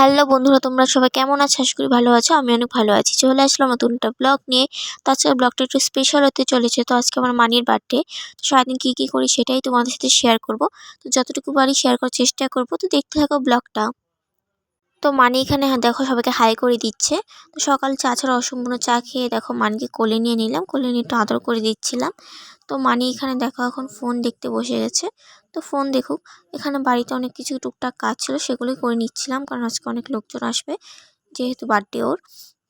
Hello বন্ধুরা, তোমরা সবাই কেমন আছো? আশা করি ভালো আছো। আমি অনেক ভালো আছি। চলে আসলাম নতুন একটা ব্লগ নিয়ে। তো আজকের ব্লগটা একটু স্পেশাল হতে চলেছে। তো আজকে আমার মানির বার্থডে। তো সারাদিন কী করি সেটাই তোমাদের সাথে শেয়ার করব। তো যতটুকু পারি শেয়ার করার চেষ্টা করব। তো দেখতে থাকো ব্লগটা। তো মানি এখানে দেখো সবাইকে হাই করে দিচ্ছে। তো সকাল চা ছাড়া অসম্পূর্ণ চা খেয়ে দেখো মানিকে কোলে নিয়ে নিলাম, কোলে নিয়ে একটু আদর করে দিচ্ছিলাম। তো মানি এখানে দেখো এখন ফোন দেখতে বসে গেছে। তো ফোন দেখুক। এখানে বাড়িতে অনেক কিছু টুকটাক কাজ ছিল, সেগুলোই করে নিচ্ছিলাম, কারণ আজকে অনেক লোকজন আসবে যেহেতু বার্থডে ওর।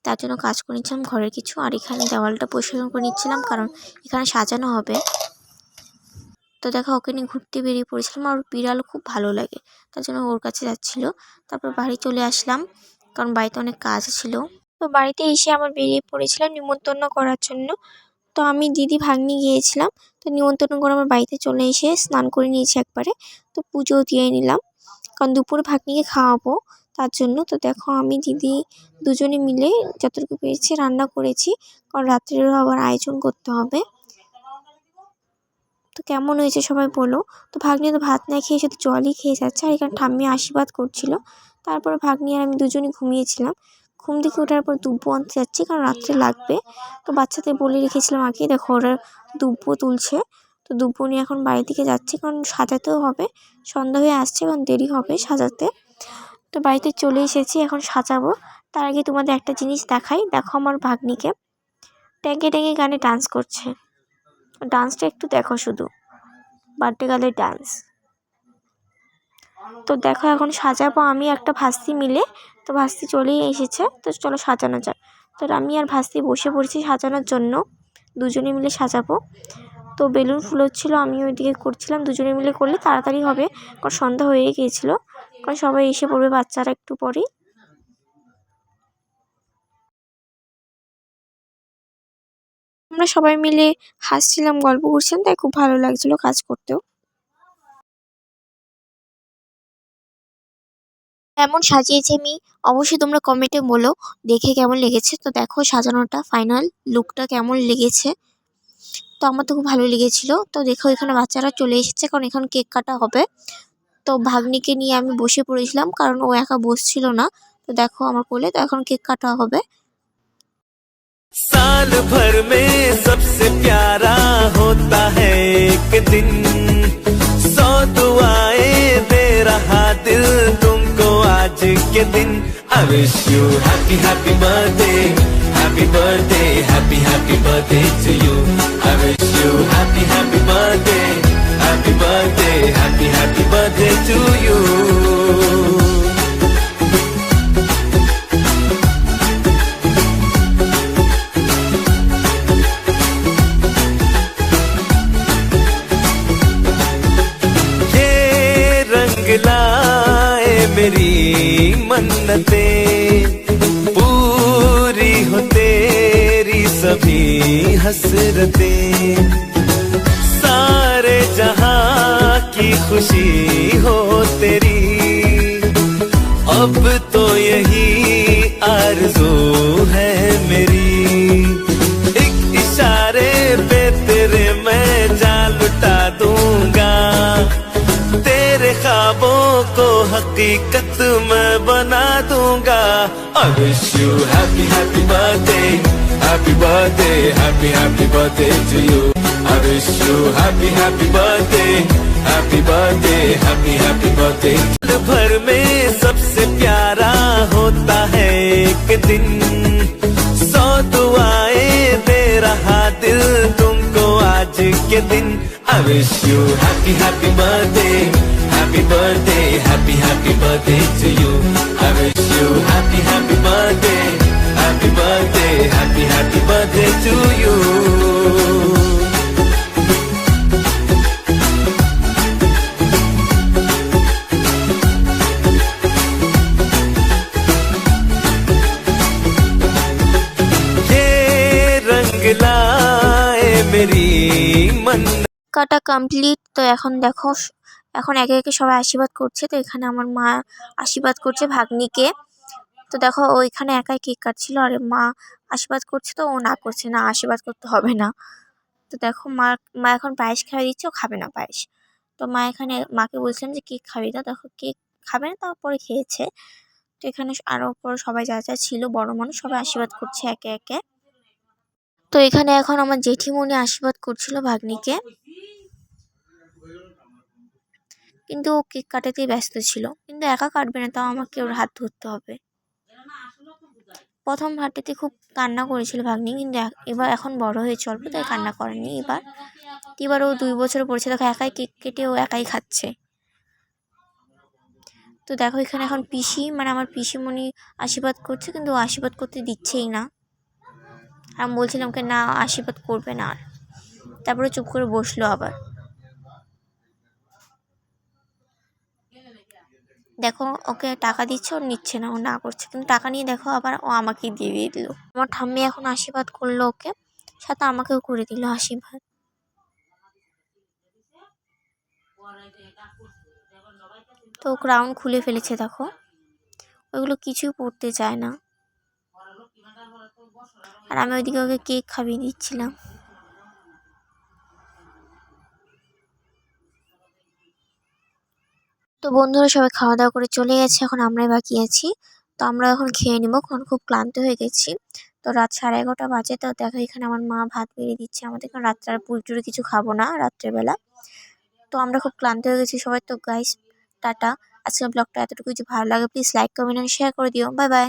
তার জন্য কাজ করে নিচ্ছিলাম ঘরের কিছু। আর এখানে দেওয়ালটা পরিষ্কার করে নিচ্ছিলাম, কারণ এখানে সাজানো হবে। তো দেখো ওকে নিয়ে ঘুরতে বেরিয়ে পড়েছিলাম। আর বিড়াল খুব ভালো লাগে, তার জন্য ওর কাছে যাচ্ছিল। তারপর বাড়ি চলে আসলাম, কারণ বাড়িতে অনেক কাজ ছিল। তো বাড়িতে এসে আমার বেরিয়ে পড়েছিলাম নিমন্ত্রণ করার জন্য। তো আমি দিদি ভাগ্নি গিয়েছিলাম। তো নিমন্ত্রণ করে আমার বাড়িতে চলে এসে স্নান করে নিয়েছি একবারে। তো পুজো দিয়ে নিলাম, কারণ দুপুরে ভাগ্নিকে খাওয়াবো তার জন্য। তো দেখো আমি দিদি দুজনে মিলে যতটুকু পেরেছি রান্না করেছি, কারণ রাত্রেরও আবার আয়োজন করতে হবে। তো কেমন হয়েছে সবাই বলো। তো ভাগ্নি তো ভাত না খেয়ে শুধু জলই খেয়ে যাচ্ছে, আর এখানে ঠাম্মি আশীর্বাদ করছিল। তারপর ভাগ্নি আর আমি দুজনই ঘুমিয়েছিলাম। ঘুম থেকে ওঠার পর দুব্বো আনতে যাচ্ছি, কারণ রাত্রে লাগবে। তো বাচ্চাদের বলে রেখেছিলাম আগেই, দেখো ওরা দুব্বো তুলছে। তো দুব্বো নিয়ে এখন বাড়ি থেকে যাচ্ছি, কারণ সাজাতেও হবে। সন্ধ্যা হয়ে আসছে, কারণ দেরি হবে সাজাতে। তো বাড়িতে চলে এসেছি, এখন সাজাবো। তার আগে তোমাদের একটা জিনিস দেখাই। দেখো আমার ভাগ্নিকে ট্যাঙ্কে ট্যাঙ্কে গানে ডান্স করছে। ডান্সটা একটু দেখো শুধু, বার্থডে গার্লের ডান্স। তো দেখো এখন সাজাবো আমি একটা ভাস্তি মিলে। তো ভাস্তি চলেই এসেছে, তো চলো সাজানো যাক। তো আমি আর ভাস্তি বসে পড়েছি সাজানোর জন্য, দুজনে মিলে সাজাবো। তো বেলুন ফুলোচ্ছিলো, আমি ওইদিকে করছিলাম। দুজনে মিলে করলে তাড়াতাড়ি হবে, কারণ সন্ধ্যা হয়ে গিয়েছিলো, কারণ সবাই এসে পড়বে বাচ্চারা একটু পরেই। আমরা সবাই মিলে হাসছিলাম, গল্প করছিলাম, তাই খুব ভালো লাগছিলো কাজ করতেও। কেমন সাজিয়েছি আমি অবশ্যই তোমরা কমেন্টে বলো, দেখে কেমন লেগেছে। তো দেখো সাজানোটা ফাইনাল লুকটা কেমন লেগেছে। তো আমার তো খুব ভালো লেগেছিল। তো দেখো এখানে বাচ্চারা চলে এসেছে, কারণ এখানে কেক কাটা হবে। তো ভাগ্নিকে নিয়ে আমি বসে পড়েছিলাম, কারণ ও একা বসছিল না। তো দেখো আমার কোলে, তো এখন কেক কাটা হবে। साल भर में सबसे प्यारा होता है एक दिन, 100 दुआएं दे रहा दिल तुमको आज के दिन। I wish you happy happy birthday, happy birthday, happy happy birthday to you. I wish you happy happy birthday, happy birthday, happy happy birthday to you. लाए मेरी मन्नतें, पूरी हो तेरी सभी हसरतें, सारे जहां की खुशी हो तेरी, अब तो यही आरज़ू है मेरी। एक इशारे पे तेरे मैं जान लुटा दूंगा, तेरे ख्वाबों को हकीकत मैं बना दूंगा। I wish you happy happy birthday, happy birthday, happy happy birthday to you. I wish you happy happy birthday, happy birthday, happy happy birthday. साल भर में सबसे प्यारा होता है एक दिन, 100 दुआएं दे रहा दिल तुमको आज के दिन। I wish you happy happy birthday, happy birthday, happy happy birthday to you. I wish you happy happy birthday, happy birthday, happy happy birthday to you. ये रंग लाए मेरी मन কাটা কমপ্লিট। তো এখন দেখো এখন একে একে সবাই আশীর্বাদ করছে। তো এখানে আমার মা আশীর্বাদ করছে ভাগ্নিকে। তো দেখো ও এখানে একাই কেক কাটছিল, আর মা আশীর্বাদ করছে। তো ও না করছে না, আশীর্বাদ করতে হবে না। তো দেখো মা মা এখন পায়েস খাইয়ে দিচ্ছে, ও খাবে না পায়েস। তো মা এখানে মাকে বলছিলাম যে কেক খাবি না, দেখো কেক খাবে না, তারপরে খেয়েছে। তো এখানে আরো পর সবাই যা যা ছিল বড় মানুষ সবাই আশীর্বাদ করছে একে একে। তো এখানে এখন আমার জেঠিমণি আশীর্বাদ করছিল ভাগ্নিকে, কিন্তু ও কেক কাটাতেই ব্যস্ত ছিল। কিন্তু একা কাটবে না, তাও আমাকে ওর হাত ধরতে হবে। প্রথম বার্থডেতে খুব কান্না করেছিল ভাগ্নি, কিন্তু এবার এখন বড় হয়েছে অল্প, তাই কান্না করেনি এবার ও 2 বছর পড়েছে, দেখো একাই কেক কেটে ও একাই খাচ্ছে। তো দেখো এখানে এখন পিসি মানে আমার পিসিমণি আশীর্বাদ করছে, কিন্তু ও আশীর্বাদ করতে দিচ্ছেই না। আমি বলছিলাম ওকে না আশীর্বাদ করবে না, আর তারপরে চুপ করে বসলো আবার। দেখো ওকে টাকা দিচ্ছে, ও নিচ্ছে না, ও না করছে, কিন্তু টাকা নিয়ে দেখো আবার ও আমাকে দিয়ে দিল। আমার ঠাম্মি এখন আশীর্বাদ করলো ওকে, সাথে আমাকেও করে দিল আশীর্বাদ। তো ক্রাউন খুলে ফেলেছে দেখো, ওইগুলো কিছুই পড়তে চায় না। আর আমি ওইদিকে ওকে কেক খাইয়ে দিচ্ছিলাম। তো বন্ধুরা সবাই খাওয়া দাওয়া করে চলে গেছে, এখন আমরাই বাকি আছি। তো আমরা এখন খেয়ে নিবো, কারণ খুব ক্লান্ত হয়ে গেছি। তো রাত 11:30 বাজে। তো দেখো এখানে আমার মা ভাত বেড়ে দিচ্ছে আমাদের, কারণ রাত্রে আর পুরি টুরি কিছু খাবো না রাত্রেবেলা। তো আমরা খুব ক্লান্ত হয়ে গেছি সবাই। তো গাইস টাটা, আজকের ব্লগটা এতটুকু। যদি ভালো লাগে please like comment and share করে দিও। Bye by.